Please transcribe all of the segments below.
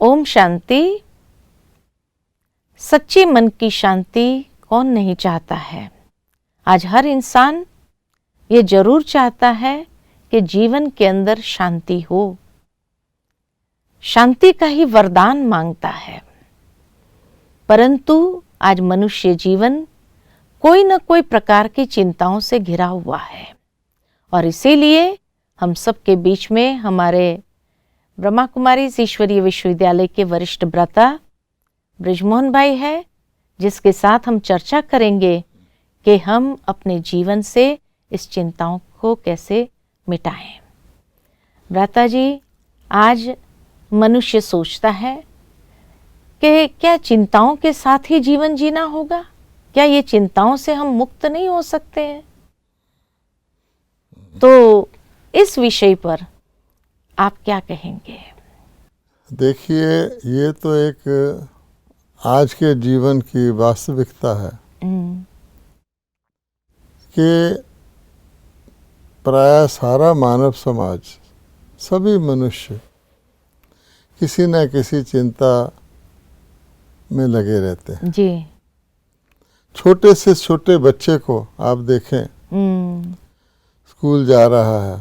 ओम शांति। सच्ची मन की शांति कौन नहीं चाहता है। आज हर इंसान ये जरूर चाहता है कि जीवन के अंदर शांति हो, शांति का ही वरदान मांगता है। परंतु आज मनुष्य जीवन कोई न कोई प्रकार की चिंताओं से घिरा हुआ है और इसीलिए हम सबके बीच में हमारे ब्रह्मा कुमारी ईश्वरीय विश्वविद्यालय के वरिष्ठ भ्राता ब्रिजमोहन भाई है, जिसके साथ हम चर्चा करेंगे कि हम अपने जीवन से इस चिंताओं को कैसे मिटाएं। भ्राता जी, आज मनुष्य सोचता है कि क्या चिंताओं के साथ ही जीवन जीना होगा? क्या ये चिंताओं से हम मुक्त नहीं हो सकते हैं? तो इस विषय पर आप क्या कहेंगे? देखिए, ये तो एक आज के जीवन की वास्तविकता है कि प्राय सारा मानव समाज, सभी मनुष्य किसी न किसी चिंता में लगे रहते हैं जी। छोटे से छोटे बच्चे को आप देखें, स्कूल जा रहा है,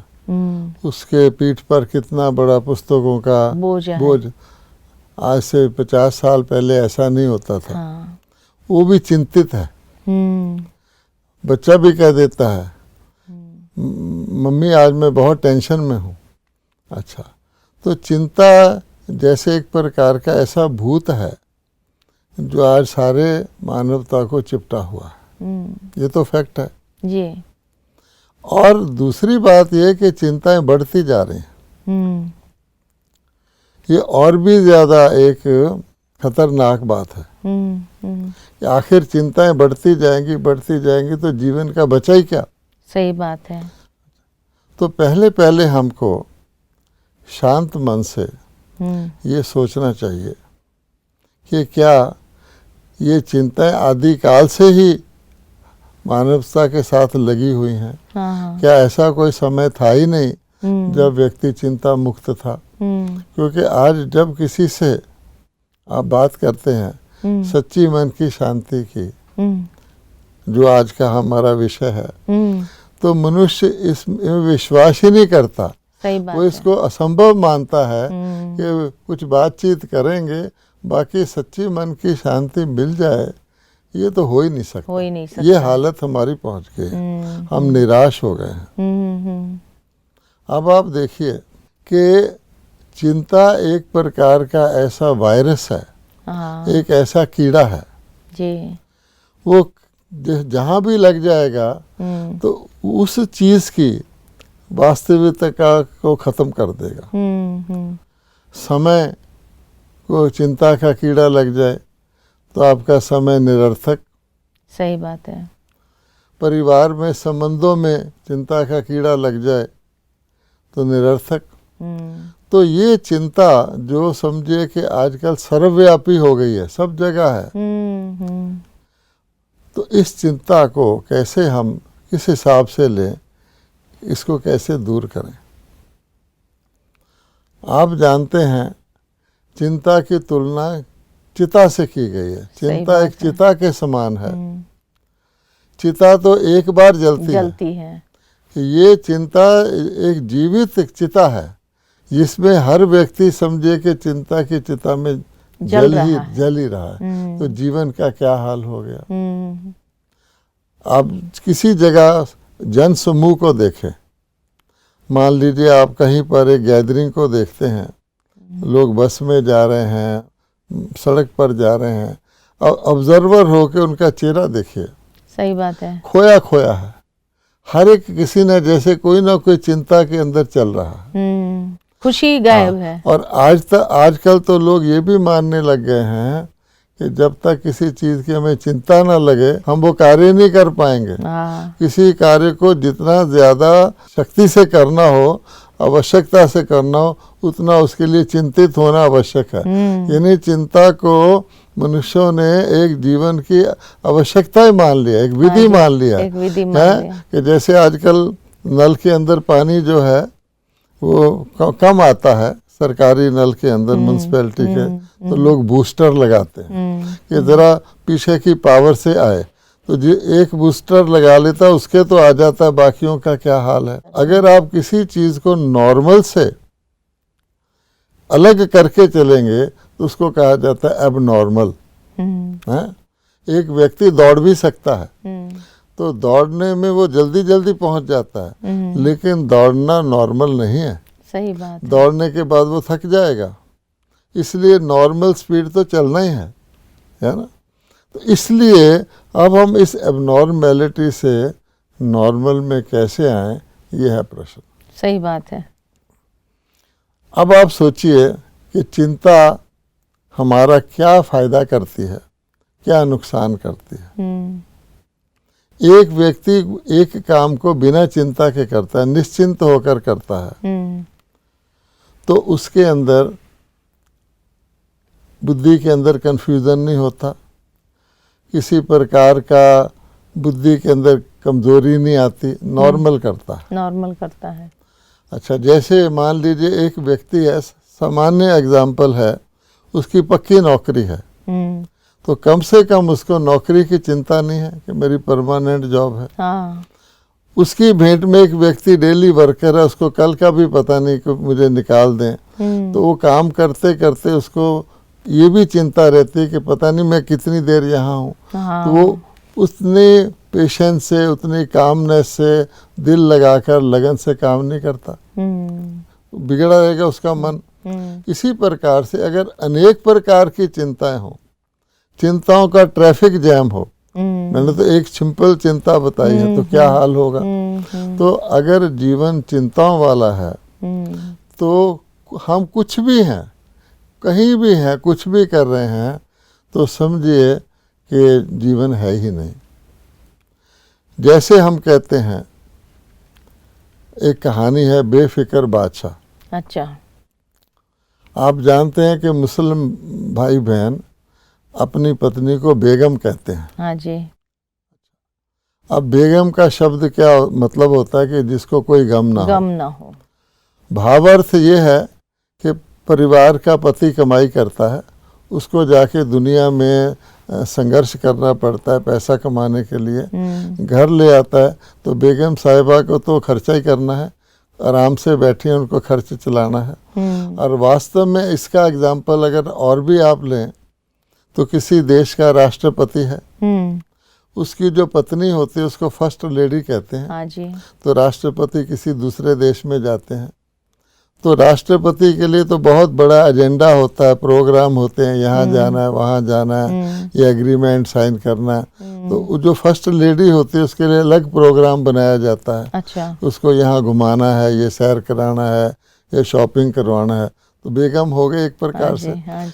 उसके पीठ पर कितना बड़ा पुस्तकों का बोझ। आज से 50 साल पहले ऐसा नहीं होता था। हाँ। वो भी चिंतित है। बच्चा भी कह देता है, मम्मी आज मैं बहुत टेंशन में हूँ। अच्छा, तो चिंता जैसे एक प्रकार का ऐसा भूत है जो आज सारे मानवता को चिपटा हुआ है। ये तो फैक्ट है जी। और दूसरी बात यह कि चिंताएं बढ़ती जा रही हैं। ये और भी ज़्यादा एक खतरनाक बात है कि आखिर चिंताएं बढ़ती जाएंगी तो जीवन का बचा ही क्या? सही बात है। तो पहले हमको शांत मन से ये सोचना चाहिए कि क्या ये चिंताएं आदिकाल से ही मानवता के साथ लगी हुई हैं। क्या ऐसा कोई समय था ही नहीं जब व्यक्ति चिंता मुक्त था? क्योंकि आज जब किसी से आप बात करते हैं सच्ची मन की शांति की, जो आज का हमारा विषय है, तो मनुष्य इसमें विश्वास ही नहीं करता। सही बात वो इसको असंभव मानता है कि कुछ बातचीत करेंगे, बाकी सच्ची मन की शांति मिल जाए, ये तो हो ही नहीं सकता। ये हालत हमारी पहुंच गई, हम निराश हो गए हैं। अब आप देखिए कि चिंता एक प्रकार का ऐसा वायरस है, एक ऐसा कीड़ा है जी। वो जहाँ भी लग जाएगा तो उस चीज की वास्तविकता को खत्म कर देगा। समय को चिंता का कीड़ा लग जाए तो आपका समय निरर्थक। सही बात है। परिवार में संबंधों में चिंता का कीड़ा लग जाए तो निरर्थक। तो ये चिंता जो समझिए कि आजकल सर्वव्यापी हो गई है, सब जगह है। तो इस चिंता को कैसे हम किस हिसाब से लें, इसको कैसे दूर करें? आप जानते हैं चिंता की तुलना चिता से की गई है। चिंता एक चिता के समान है। चिता तो एक बार जलती है। ये चिंता एक जीवित चिता है जिसमें हर व्यक्ति समझे कि चिंता की चिता में जल ही रहा है। तो जीवन का क्या हाल हो गया? आप किसी जगह जन समूह को देखें, मान लीजिए आप कहीं पर एक गैदरिंग को देखते हैं, लोग बस में जा रहे हैं, सड़क पर जा रहे हैं, और ऑब्जर्वर होके उनका चेहरा देखिए। सही बात है। खोया है। हर एक किसी ने जैसे कोई ना कोई चिंता के अंदर चल रहा है। खुशी गायब है। और आजकल तो लोग ये भी मानने लग गए हैं कि जब तक किसी चीज की हमें चिंता ना लगे हम वो कार्य नहीं कर पाएंगे। किसी कार्य को जितना ज्यादा शक्ति से करना हो, आवश्यकता से करना हो, उतना उसके लिए चिंतित होना आवश्यक है। यानी चिंता को मनुष्यों ने एक जीवन की आवश्यकता ही मान लिया, एक विधि मान लिया है कि जैसे आजकल नल के अंदर पानी जो है वो कम आता है, सरकारी नल के अंदर म्यूनसिपैलिटी के, तो लोग बूस्टर लगाते हैं कि ज़रा पीछे की पावर से आए। तो जो एक बूस्टर लगा लेता उसके तो आ जाता है, बाकियों का क्या हाल है। अगर आप किसी चीज़ को नॉर्मल से अलग करके चलेंगे तो उसको कहा जाता है एबनॉर्मल। है, एक व्यक्ति दौड़ भी सकता है, तो दौड़ने में वो जल्दी जल्दी पहुंच जाता है, लेकिन दौड़ना नॉर्मल नहीं है। सही बात है। दौड़ने के बाद वो थक जाएगा, इसलिए नॉर्मल स्पीड तो चलना ही है ना। तो इसलिए अब हम इस एबनॉर्मेलिटी से नॉर्मल में कैसे आए, ये है प्रश्न। सही बात है। अब आप सोचिए कि चिंता हमारा क्या फायदा करती है, क्या नुकसान करती है। एक व्यक्ति एक काम को बिना चिंता के करता है, निश्चिंत होकर करता है, तो उसके अंदर बुद्धि के अंदर कंफ्यूजन नहीं होता, किसी प्रकार का बुद्धि के अंदर कमजोरी नहीं आती, नॉर्मल करता है। नॉर्मल करता है। अच्छा, जैसे मान लीजिए एक व्यक्ति है, सामान्य एग्जाम्पल है, उसकी पक्की नौकरी है, तो कम से कम उसको नौकरी की चिंता नहीं है कि मेरी परमानेंट जॉब है। हाँ। उसकी भेंट में एक व्यक्ति डेली वर्कर है, उसको कल का भी पता नहीं कि मुझे निकाल दें, तो वो काम करते करते उसको ये भी चिंता रहती है कि पता नहीं मैं कितनी देर यहाँ हूँ। हाँ। तो वो उतने पेशेंस से, उतनी कामनेस से, दिल लगाकर लगन से काम नहीं करता, बिगड़ा रहेगा उसका मन। इसी प्रकार से अगर अनेक प्रकार की चिंताएं हों, चिंताओं का ट्रैफिक जैम हो, मैंने तो एक सिंपल चिंता बताई है, तो क्या हाल होगा। तो अगर जीवन चिंताओं वाला है तो हम कुछ भी हैं, कहीं भी हैं, कुछ भी कर रहे हैं, तो समझिए कि जीवन है ही नहीं। जैसे हम कहते हैं, एक कहानी है बेफिक्र बादशाह। अच्छा। आप जानते हैं कि मुस्लिम भाई बहन अपनी पत्नी को बेगम कहते हैं। हाँ जी। अब बेगम का शब्द क्या मतलब होता है कि जिसको कोई गम ना हो। भावार्थ ये है कि परिवार का पति कमाई करता है, उसको जाके दुनिया में संघर्ष करना पड़ता है पैसा कमाने के लिए, घर ले आता है, तो बेगम साहिबा को तो खर्चा ही करना है, आराम से बैठी हैं, उनको खर्च चलाना है। और वास्तव में इसका एग्जाम्पल अगर और भी आप लें तो किसी देश का राष्ट्रपति है, उसकी जो पत्नी होती है उसको फर्स्ट लेडी कहते हैं। हाँ जी। तो राष्ट्रपति किसी दूसरे देश में जाते हैं, तो राष्ट्रपति के लिए तो बहुत बड़ा एजेंडा होता है, प्रोग्राम होते हैं, यहाँ जाना है, वहाँ जाना है, ये एग्रीमेंट साइन करना है। तो जो फर्स्ट लेडी होती है उसके लिए अलग प्रोग्राम बनाया जाता है। अच्छा। उसको यहाँ घुमाना है, ये सैर कराना है, ये शॉपिंग करवाना है। तो बेगम हो गए एक प्रकार से।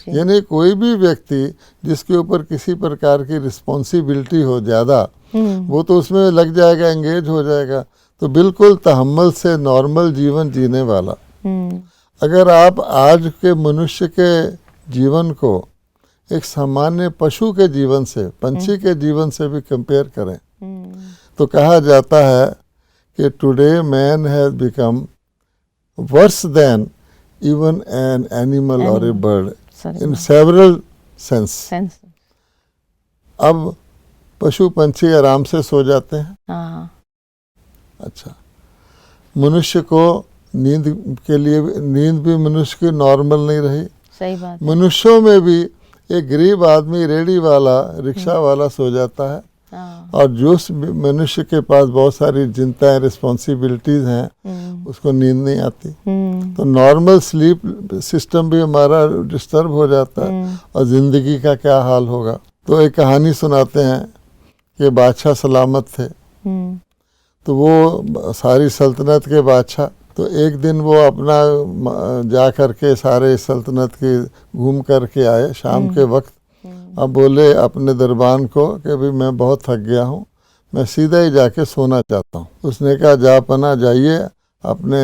यानी कोई भी व्यक्ति जिसके ऊपर किसी प्रकार की रिस्पॉन्सिबिलिटी हो ज़्यादा, वो तो उसमें लग जाएगा, एंगेज हो जाएगा। तो बिल्कुल तहम्मुल से नॉर्मल जीवन जीने वाला। अगर आप आज के मनुष्य के जीवन को एक सामान्य पशु के जीवन से, पंछी के जीवन से भी कंपेयर करें, तो कहा जाता है कि today man has become worse than even an animal or a bird in several sense. अब पशु पंछी आराम से सो जाते हैं। हाँ। अच्छा, मनुष्य को नींद के लिए नींद भी मनुष्य की नॉर्मल नहीं रही। सही बात। मनुष्यों में भी एक गरीब आदमी, रेडी वाला, रिक्शा वाला सो जाता है। और जो मनुष्य के पास बहुत सारी चिंताएं, रिस्पॉन्सिबिलिटीज हैं, उसको नींद नहीं आती। तो नॉर्मल स्लीप सिस्टम भी हमारा डिस्टर्ब हो जाता है, और ज़िंदगी का क्या हाल होगा। तो एक कहानी सुनाते हैं कि बादशाह सलामत थे, तो वो सारी सल्तनत के बादशाह, तो एक दिन वो अपना जा कर के सारे सल्तनत की घूम कर के आए शाम के वक्त। अब बोले अपने दरबान को कि भाई मैं बहुत थक गया हूँ, मैं सीधा ही जाके सोना चाहता हूँ। उसने कहा जा पना जाइए, अपने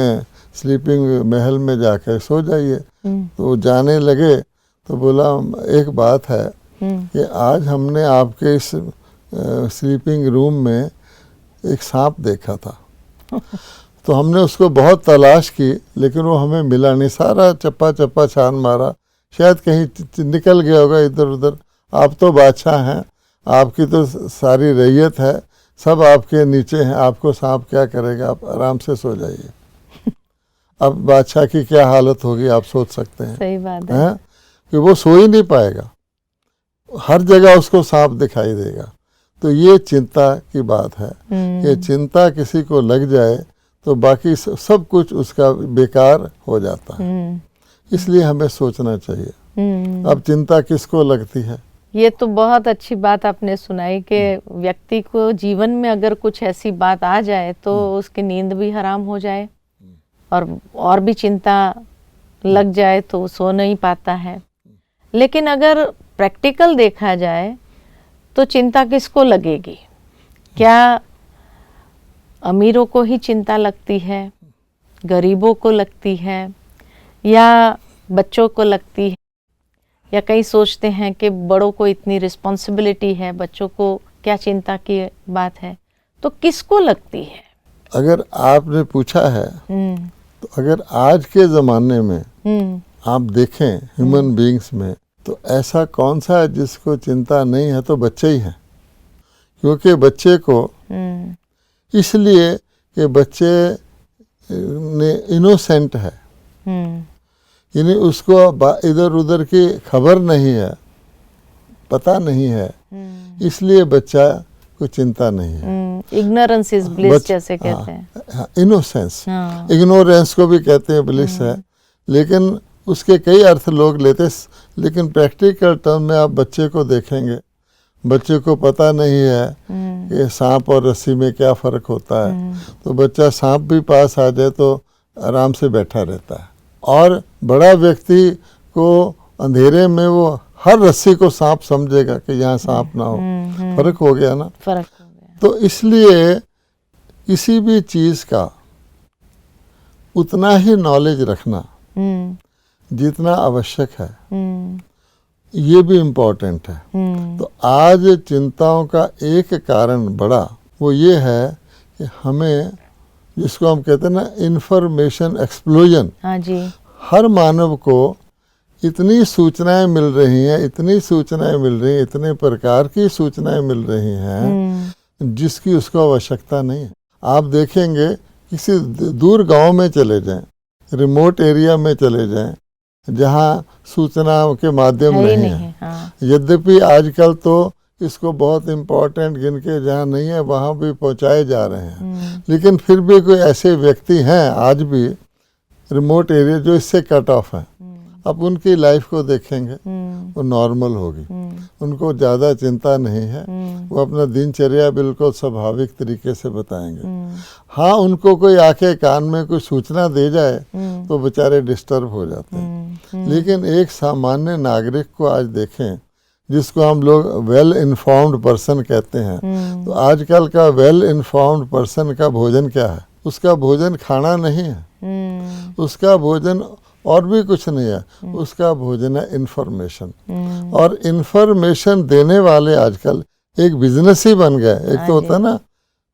स्लीपिंग महल में जाकर सो जाइए। तो वो जाने लगे, तो बोला एक बात है कि आज हमने आपके इस स्लीपिंग रूम में एक सांप देखा था। तो हमने उसको बहुत तलाश की, लेकिन वो हमें मिला नहीं। सारा चप्पा चप्पा छान मारा, शायद कहीं निकल गया होगा इधर उधर। आप तो बादशाह हैं, आपकी तो सारी रैयत है, सब आपके नीचे हैं, आपको सांप क्या करेगा, आप आराम से सो जाइए। अब बादशाह की क्या हालत होगी आप सोच सकते हैं। सही बात है। कि वो सो ही नहीं पाएगा, हर जगह उसको सांप दिखाई देगा। तो ये चिंता की बात है कि चिंता किसी को लग जाए तो बाकी सब कुछ उसका बेकार हो जाता है। इसलिए हमें सोचना चाहिए। अब चिंता किसको लगती है? ये तो बहुत अच्छी बात आपने सुनाई कि व्यक्ति को जीवन में अगर कुछ ऐसी बात आ जाए तो उसकी नींद भी हराम हो जाए और भी चिंता लग जाए तो सो नहीं पाता है। लेकिन अगर प्रैक्टिकल देखा जाए तो चिंता किसको लगेगी? क्या अमीरों को ही चिंता लगती है, गरीबों को लगती है, या बच्चों को लगती है? या कई सोचते हैं कि बड़ों को इतनी रिस्पॉन्सिबिलिटी है, बच्चों को क्या चिंता की बात है? तो किसको लगती है? अगर आपने पूछा है तो अगर आज के ज़माने में आप देखें ह्यूमन बीइंग्स में, तो ऐसा कौन सा है जिसको चिंता नहीं है? तो बच्चे ही हैं। क्योंकि बच्चे को इसलिए कि बच्चे ने इनोसेंट है, यानी उसको इधर उधर की खबर नहीं है, पता नहीं है, इसलिए बच्चा को चिंता नहीं है। इग्नोरेंस इज ब्लिस जैसे कहते हैं। इनोसेंस, इग्नोरेंस को भी कहते हैं ब्लिस है, लेकिन उसके कई अर्थ लोग लेते। लेकिन प्रैक्टिकल टर्म में आप बच्चे को देखेंगे, बच्चे को पता नहीं है कि सांप और रस्सी में क्या फ़र्क होता है। तो बच्चा सांप भी पास आ जाए तो आराम से बैठा रहता है, और बड़ा व्यक्ति को अंधेरे में वो हर रस्सी को सांप समझेगा कि यहाँ सांप ना हो। फर्क हो गया ना? फर्क हो गया। तो इसलिए किसी भी चीज़ का उतना ही नॉलेज रखना जितना आवश्यक है, ये भी इम्पोर्टेंट है। तो आज चिंताओं का एक कारण बड़ा वो ये है कि हमें, जिसको हम कहते हैं ना इंफॉर्मेशन एक्सप्लोजन, हाँ जी, हर मानव को इतनी सूचनाएं मिल रही हैं, इतनी सूचनाएं मिल रही हैं, इतने प्रकार की सूचनाएं मिल रही हैं जिसकी उसको आवश्यकता नहीं है। आप देखेंगे किसी दूर गांव में चले जाएं, रिमोट एरिया में चले जाएं, जहां सूचनाओं के माध्यम नहीं है। हाँ। यद्यपि आजकल तो इसको बहुत इम्पोर्टेंट गिन के जहाँ नहीं है वहाँ भी पहुँचाए जा रहे हैं, लेकिन फिर भी कोई ऐसे व्यक्ति हैं आज भी रिमोट एरिया जो इससे कट ऑफ है। अब उनकी लाइफ को देखेंगे, वो नॉर्मल होगी, उनको ज़्यादा चिंता नहीं है, वो अपना दिनचर्या बिल्कुल स्वाभाविक तरीके से बताएंगे। हाँ, उनको कोई आके कान में कोई सूचना दे जाए तो बेचारे डिस्टर्ब हो जाते हैं। लेकिन एक सामान्य नागरिक को आज देखें, जिसको हम लोग वेल इन्फॉर्म्ड पर्सन कहते हैं, तो आजकल का वेल इन्फॉर्म्ड पर्सन का भोजन क्या है? उसका भोजन खाना नहीं है, उसका भोजन और भी कुछ नहीं है, उसका भोजन है इंफॉर्मेशन। और इंफॉर्मेशन देने वाले आजकल एक बिजनेस ही बन गए। एक तो होता है ना,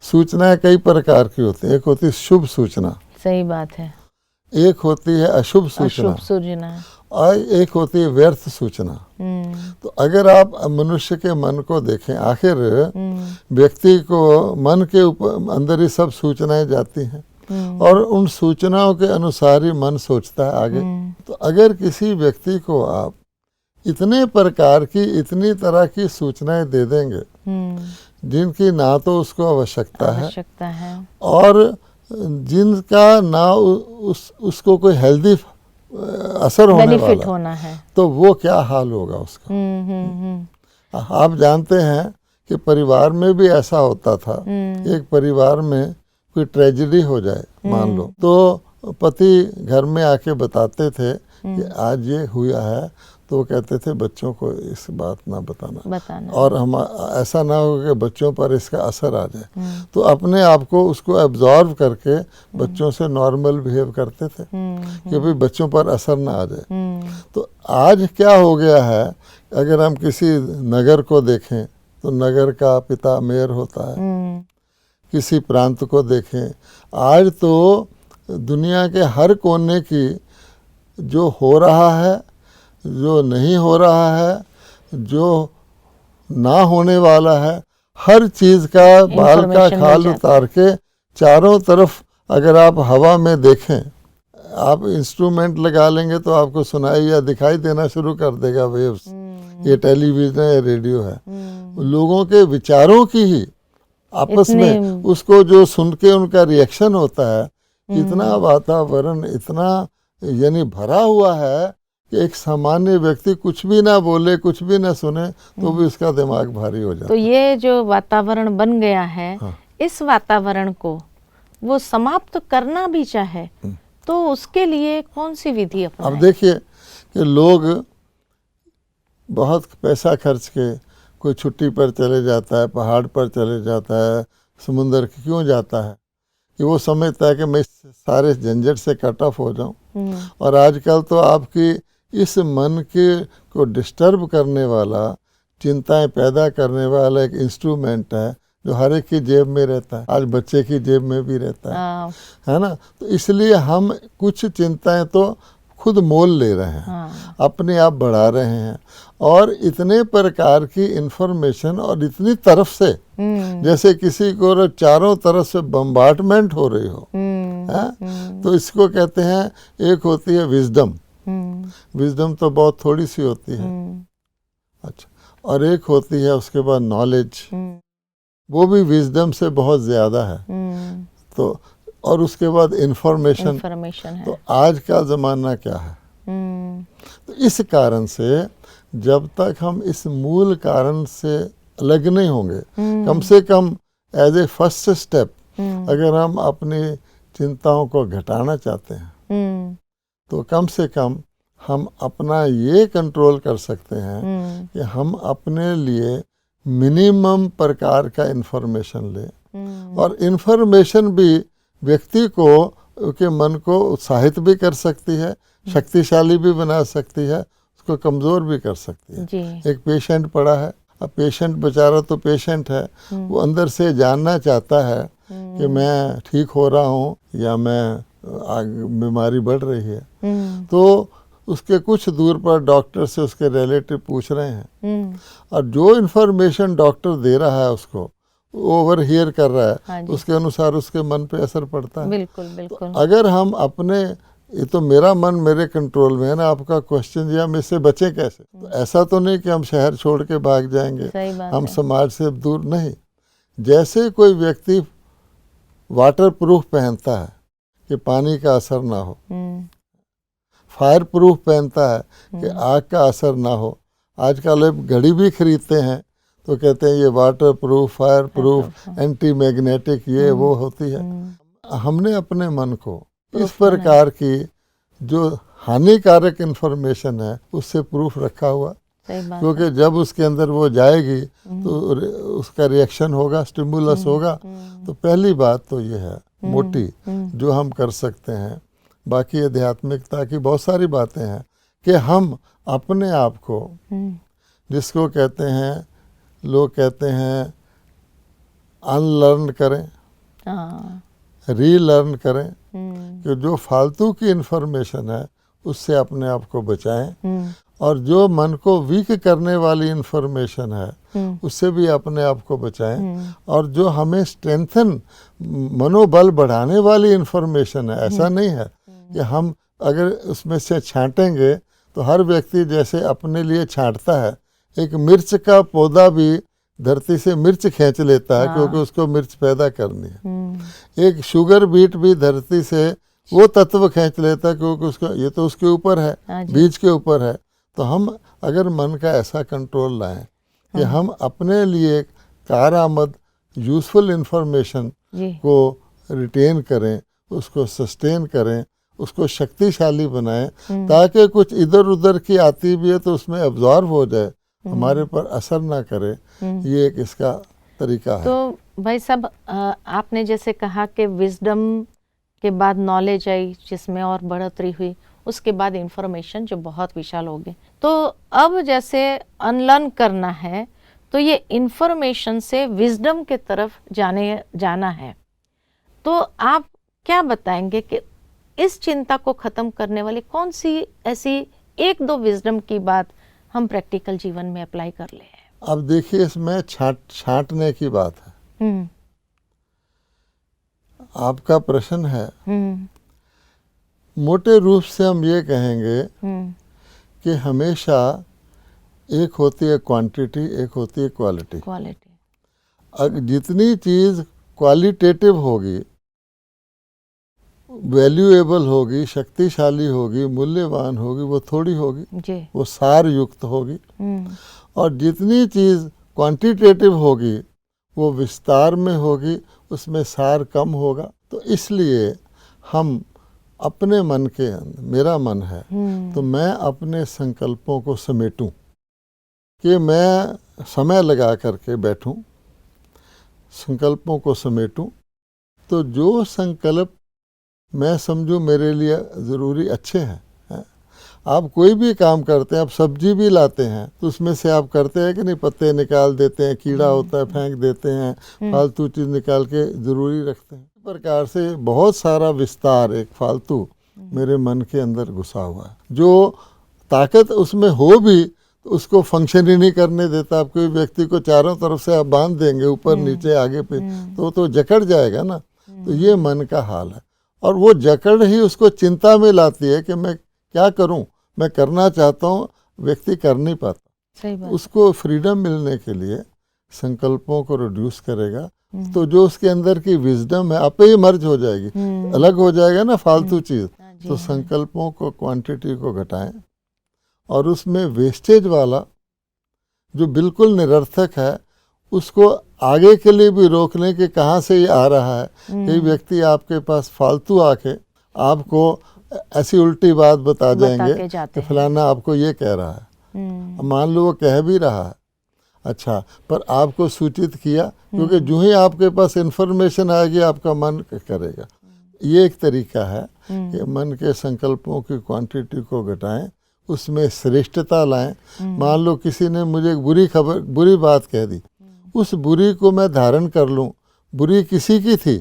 सूचनाएं कई प्रकार की होती है, एक होती है शुभ सूचना, सही बात है, एक होती है अशुभ सूचना, और एक होती है व्यर्थ सूचना। तो अगर आप मनुष्य के मन को देखें, आखिर व्यक्ति को मन के ऊपर अंदर ही सब सूचनाएं जाती हैं, और उन सूचनाओं के अनुसार ही मन सोचता है आगे। तो अगर किसी व्यक्ति को आप इतने प्रकार की, इतनी तरह की सूचनाएं दे देंगे जिनकी ना तो उसको आवश्यकता है और जिनका ना उसको कोई हेल्दी असर होने वाला है, तो वो क्या हाल होगा उसका। आप जानते हैं कि परिवार में भी ऐसा होता था। एक परिवार में कोई ट्रेजेडी हो जाए मान लो, तो पति घर में आके बताते थे कि आज ये हुआ है, तो वो कहते थे बच्चों को इस बात ना बताना। और हम ऐसा ना हो कि बच्चों पर इसका असर आ जाए। तो अपने आप को उसको एब्जॉर्व करके बच्चों से नॉर्मल बिहेव करते थे कि भाई बच्चों पर असर ना आ जाए। तो आज क्या हो गया है, अगर हम किसी नगर को देखें तो नगर का पिता मेयर होता है, किसी प्रांत को देखें, आज तो दुनिया के हर कोने की जो हो रहा है, जो नहीं हो रहा है, जो ना होने वाला है, हर चीज़ का बाल का Information खाल मिल उतार के चारों तरफ अगर आप हवा में देखें, आप इंस्ट्रूमेंट लगा लेंगे तो आपको सुनाई या दिखाई देना शुरू कर देगा वेव्स। ये टेलीविज़न है, रेडियो है। लोगों के विचारों की ही आपस में उसको जो सुन के उनका रिएक्शन होता है, इतना वातावरण इतना यानी भरा हुआ है कि एक सामान्य व्यक्ति कुछ भी ना बोले, कुछ भी ना सुने तो भी उसका दिमाग भारी हो जाता तो ये जो वातावरण बन गया है, हाँ। इस वातावरण को वो समाप्त करना भी चाहे तो उसके लिए कौन सी विधि अपनाएं? अब देखिए कि लोग बहुत पैसा खर्च के कोई छुट्टी पर चले जाता है, पहाड़ पर चले जाता है, समुंदर क्यों जाता है कि वो समझता है कि मैं इस सारे झंझट से कट ऑफ हो जाऊं। और आजकल तो आपकी इस मन के को डिस्टर्ब करने वाला, चिंताएं पैदा करने वाला एक इंस्ट्रूमेंट है जो हर एक की जेब में रहता है। आज बच्चे की जेब में भी रहता है ना। तो इसलिए हम कुछ चिंताएं तो खुद मोल ले रहे हैं, अपने आप बढ़ा रहे हैं। और इतने प्रकार की इंफॉर्मेशन और इतनी तरफ से, जैसे किसी को चारों तरफ से बम्बार्डमेंट हो रही हो, तो इसको कहते हैं, एक होती है विजडम। विजडम तो बहुत थोड़ी सी होती है, अच्छा, और एक होती है उसके बाद नॉलेज, वो भी विजडम से बहुत ज़्यादा है। तो और उसके बाद इंफॉर्मेशन है। तो आज का ज़माना क्या है? तो इस कारण से जब तक हम इस मूल कारण से अलग नहीं होंगे, कम से कम एज ए फर्स्ट स्टेप, अगर हम अपनी चिंताओं को घटाना चाहते हैं तो कम से कम हम अपना ये कंट्रोल कर सकते हैं कि हम अपने लिए मिनिमम प्रकार का इंफॉर्मेशन लें। और इंफॉर्मेशन भी व्यक्ति को के मन को उत्साहित भी कर सकती है, शक्तिशाली भी बना सकती है, उसको कमज़ोर भी कर सकती है जी। एक पेशेंट पड़ा है, अब पेशेंट बेचारा तो पेशेंट है, वो अंदर से जानना चाहता है कि मैं ठीक हो रहा हूँ या मैं बीमारी बढ़ रही है। तो उसके कुछ दूर पर डॉक्टर से उसके रिलेटिव पूछ रहे हैं, और जो इन्फॉर्मेशन डॉक्टर दे रहा है उसको ओवर हियर कर रहा है, हाँ, उसके अनुसार उसके मन पे असर पड़ता है। बिल्कुल बिल्कुल। तो अगर हम अपने, ये तो मेरा मन मेरे कंट्रोल में है ना, आपका क्वेश्चन या हम इससे बचें कैसे? तो ऐसा तो नहीं कि हम शहर छोड़ के भाग जाएंगे, हम समाज से दूर नहीं। जैसे कोई व्यक्ति वाटर प्रूफ पहनता है कि पानी का असर ना हो, फायर प्रूफ पहनता है कि आग का असर ना हो। आजकल अब घड़ी भी खरीदते हैं तो कहते हैं ये water proof, fire proof, anti magnetic, ये वो होती है। हमने अपने मन को इस प्रकार की जो हानिकारक इन्फॉर्मेशन है उससे प्रूफ रखा हुआ, क्योंकि जब उसके अंदर वो जाएगी तो उसका रिएक्शन होगा, स्टिमुलस होगा। तो पहली बात तो ये है मोटी जो हम कर सकते हैं। बाकी आध्यात्मिकता की बहुत सारी बातें हैं कि हम अपने आप को, जिसको कहते हैं, लोग कहते हैं अनलर्न करें, रीलर्न करें, कि जो फालतू की इन्फॉर्मेशन है उससे अपने आप को बचाएं, और जो मन को वीक करने वाली इन्फॉर्मेशन है उससे भी अपने आप को बचाएं, और जो हमें स्ट्रेंथन, मनोबल बढ़ाने वाली इन्फॉर्मेशन है, ऐसा नहीं है कि हम अगर उसमें से छांटेंगे तो हर व्यक्ति जैसे अपने लिए छांटता है, एक मिर्च का पौधा भी धरती से मिर्च खींच लेता है, क्योंकि उसको मिर्च पैदा करनी है। एक शुगर बीट भी धरती से वो तत्व खींच लेता है, क्योंकि उसको, ये तो उसके ऊपर है, बीज के ऊपर है। तो हम अगर मन का ऐसा कंट्रोल लाएं कि हम अपने लिए कारआमद यूजफुल इंफॉर्मेशन को रिटेन करें, उसको सस्टेन करें, उसको शक्तिशाली बनाएं, ताकि कुछ इधर उधर की आती भी है तो उसमें एब्जॉर्ब हो जाए, हमारे पर असर ना करे। ये एक इसका तरीका है। तो भाई साहब, आपने जैसे कहा कि विजडम के बाद नॉलेज आई, जिसमें और बढ़ोतरी हुई, उसके बाद इंफॉर्मेशन जो बहुत विशाल हो गई। तो अब जैसे अनलर्न करना है, तो ये इंफॉर्मेशन से विजडम के तरफ जाना है। तो आप क्या बताएंगे कि इस चिंता को खत्म करने वाली कौन सी ऐसी एक दो विजडम की बात हम प्रैक्टिकल जीवन में अप्लाई कर ले? अब देखिए, इसमें छांटने की बात है। आपका प्रश्न है, मोटे रूप से हम ये कहेंगे कि हमेशा एक होती है क्वांटिटी, एक होती है क्वालिटी। अगर जितनी चीज क्वालिटेटिव होगी, वैल्यूएबल होगी, शक्तिशाली होगी, मूल्यवान होगी, वो थोड़ी होगी, वो सार युक्त होगी। और जितनी चीज क्वांटिटेटिव होगी वो विस्तार में होगी, उसमें सार कम होगा। तो इसलिए हम अपने मन के अंदर, मेरा मन है तो मैं अपने संकल्पों को समेटूं, कि मैं समय लगा करके बैठूं, संकल्पों को समेटूं। तो जो संकल्प मैं समझूं मेरे लिए ज़रूरी अच्छे हैं। आप कोई भी काम करते हैं, आप सब्जी भी लाते हैं तो उसमें से आप करते हैं कि नहीं, पत्ते निकाल देते हैं, कीड़ा होता है फेंक देते हैं, फालतू चीज़ निकाल के ज़रूरी रखते हैं। इस प्रकार से बहुत सारा विस्तार एक फालतू मेरे मन के अंदर घुसा हुआ है, जो ताकत उसमें हो भी तो उसको फंक्शन ही नहीं करने देता। आप कोई व्यक्ति को चारों तरफ से आप बांध देंगे, ऊपर नीचे आगे पे, तो जकड़ जाएगा ना। तो ये मन का हाल है, और वो जकड़ ही उसको चिंता में लाती है कि मैं क्या करूं, मैं करना चाहता हूं, व्यक्ति कर नहीं पाता। सही बात। उसको फ्रीडम मिलने के लिए संकल्पों को रिड्यूस करेगा, तो जो उसके अंदर की विजडम है आपे ही मर्ज हो जाएगी, अलग हो जाएगा ना फालतू चीज। तो संकल्पों को, क्वांटिटी को घटाएं, और उसमें वेस्टेज वाला जो बिल्कुल निरर्थक है उसको आगे के लिए भी रोक लें कि कहाँ से ये आ रहा है। कई व्यक्ति आपके पास फालतू आके आपको ऐसी उल्टी बात बता जाएंगे कि फलाना आपको ये कह रहा है। मान लो वो कह भी रहा है, अच्छा, पर आपको सूचित किया, क्योंकि जो ही आपके पास इन्फॉर्मेशन आएगी आपका मन करेगा। ये एक तरीका है कि मन के संकल्पों की क्वांटिटी को घटाएं, उसमें श्रेष्ठता लाएं। मान लो किसी ने मुझे बुरी बात कह दी, उस बुरी को मैं धारण कर लूं, बुरी किसी की थी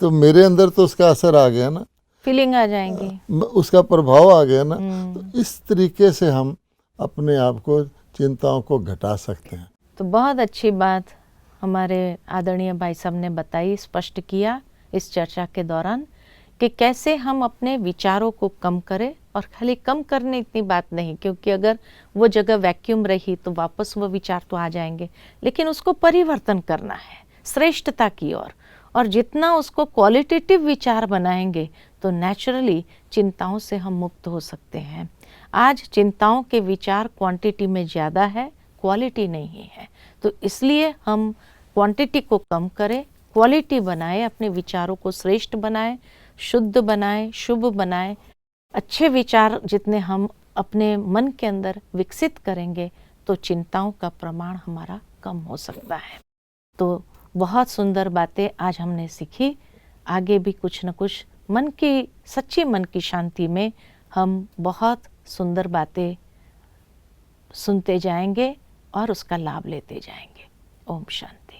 तो मेरे अंदर तो उसका असर आ गया ना, फीलिंग आ जाएंगी, उसका प्रभाव आ गया ना। तो इस तरीके से हम अपने आप को, चिंताओं को घटा सकते हैं। तो बहुत अच्छी बात हमारे आदरणीय भाई साहब ने बताई, स्पष्ट किया इस चर्चा के दौरान कि कैसे हम अपने विचारों को कम करें। और खाली कम करने इतनी बात नहीं, क्योंकि अगर वो जगह वैक्यूम रही तो वापस वो विचार तो आ जाएंगे, लेकिन उसको परिवर्तन करना है श्रेष्ठता की ओर। और जितना उसको क्वालिटेटिव विचार बनाएंगे तो नेचुरली चिंताओं से हम मुक्त हो सकते हैं। आज चिंताओं के विचार क्वांटिटी में ज़्यादा है, क्वालिटी नहीं है। तो इसलिए हम क्वांटिटी को कम करें, क्वालिटी बनाएं, अपने विचारों को श्रेष्ठ बनाएं, शुद्ध बनाएं, शुभ बनाएं। अच्छे विचार जितने हम अपने मन के अंदर विकसित करेंगे तो चिंताओं का प्रमाण हमारा कम हो सकता है। तो बहुत सुंदर बातें आज हमने सीखी। आगे भी कुछ न कुछ सच्ची मन की शांति में हम बहुत सुंदर बातें सुनते जाएंगे और उसका लाभ लेते जाएंगे। ओम शांति।